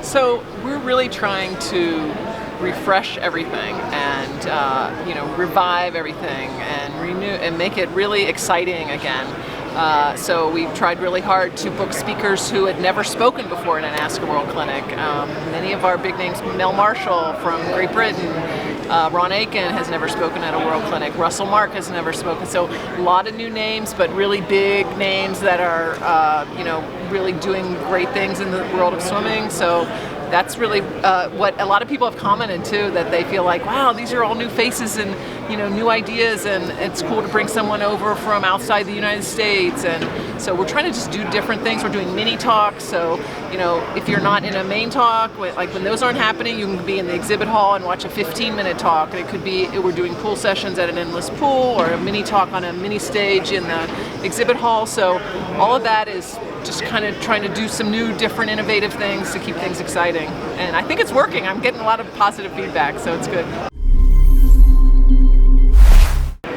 So we're really trying to refresh everything and revive everything and renew and make it really exciting again. So we've tried really hard to book speakers who had never spoken before in an ASCA World Clinic. Many of our big names, Mel Marshall from Great Britain, Ron Aiken has never spoken at a World Clinic, Russell Mark has never spoken. So a lot of new names, but really big names that are really doing great things in the world of swimming. So that's really what a lot of people have commented too, that they feel like, wow, these are all new faces and new ideas, and it's cool to bring someone over from outside the United States. And so we're trying to just do different things. We're doing mini talks, so if you're not in a main talk, like when those aren't happening, you can be in the exhibit hall and watch a 15-minute talk. It could be we're doing pool sessions at an endless pool, or a mini talk on a mini stage in the exhibit hall. So all of that is just kind of trying to do some new, different, innovative things to keep things exciting. And I think it's working. I'm getting a lot of positive feedback, so it's good.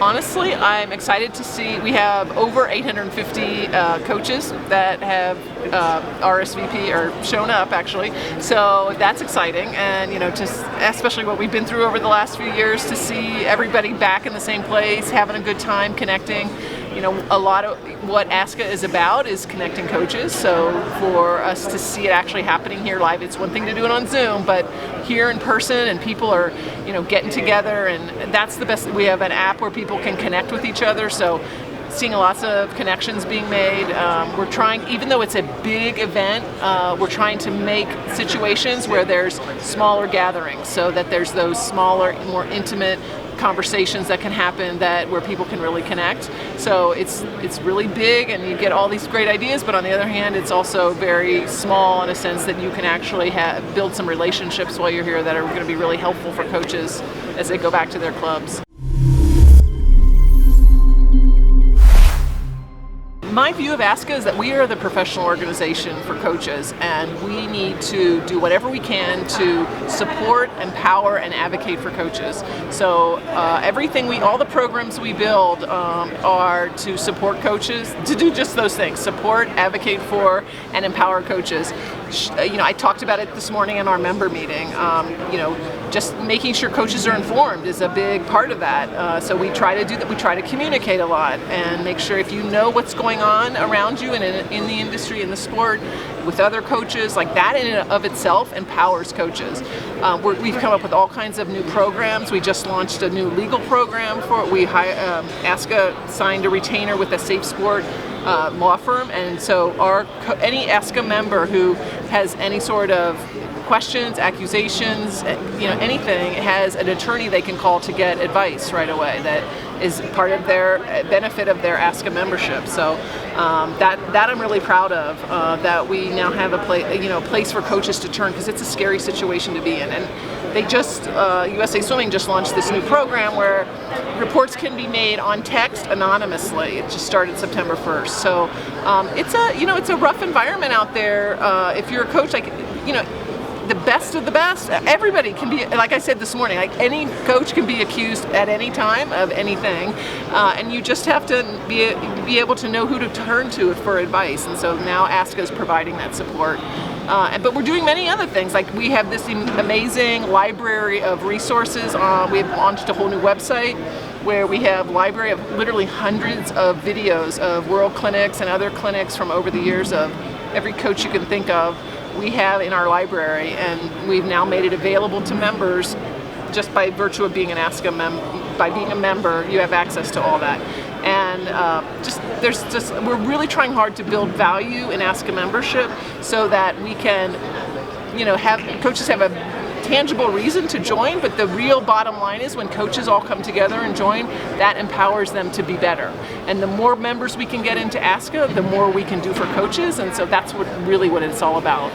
Honestly, I'm excited to see we have over 850 coaches that have RSVP or shown up actually. So that's exciting, and just especially what we've been through over the last few years, to see everybody back in the same place, having a good time, connecting. A lot of what ASCA is about is connecting coaches. So for us to see it actually happening here live, it's one thing to do it on Zoom, but here in person, and people are, getting together, and that's the best. We have an app where people can connect with each other. So seeing lots of connections being made. We're trying, even though it's a big event, we're trying to make situations where there's smaller gatherings, so that there's those smaller, more intimate conversations that can happen, where people can really connect. So it's really big, and you get all these great ideas, but on the other hand, it's also very small in a sense that you can actually build some relationships while you're here that are going to be really helpful for coaches as they go back to their clubs. My view of ASCA is that we are the professional organization for coaches, and we need to do whatever we can to support, empower, and advocate for coaches. So all the programs we build are to support coaches, to do just those things: support, advocate for, and empower coaches. I talked about it this morning in our member meeting. Just making sure coaches are informed is a big part of that. So we try to do that. We try to communicate a lot and make sure, if you know what's going on around you and in the industry, in the sport, with other coaches, like that in and of itself empowers coaches. We've come up with all kinds of new programs. We just launched a new legal program for it. ASCA signed a retainer with a Safe Sport law firm, and so any ASCA member who has any sort of questions, accusations, anything, has an attorney they can call to get advice right away. That is part of their benefit of their ASCA membership. So that I'm really proud of, that we now have a place for coaches to turn, because it's a scary situation to be in. And they just USA Swimming just launched this new program where reports can be made on text anonymously. It just started September 1st. So it's a rough environment out there. If you're a coach, the best of the best, everybody can be, like I said this morning, like any coach can be accused at any time of anything, and you just have to be able to know who to turn to for advice. And so now ASCA is providing that support. But we're doing many other things. Like we have this amazing library of resources. We've launched a whole new website where we have a library of literally hundreds of videos of world clinics and other clinics from over the years of every coach you can think of. We have in our library, and we've now made it available to members just by virtue of being an ASCA by being a member. You have access to all that, and we're really trying hard to build value in ASCA membership so that we can, have coaches have a tangible reason to join. But the real bottom line is, when coaches all come together and join, that empowers them to be better. And the more members we can get into ASCA, the more we can do for coaches. And so that's what it's all about.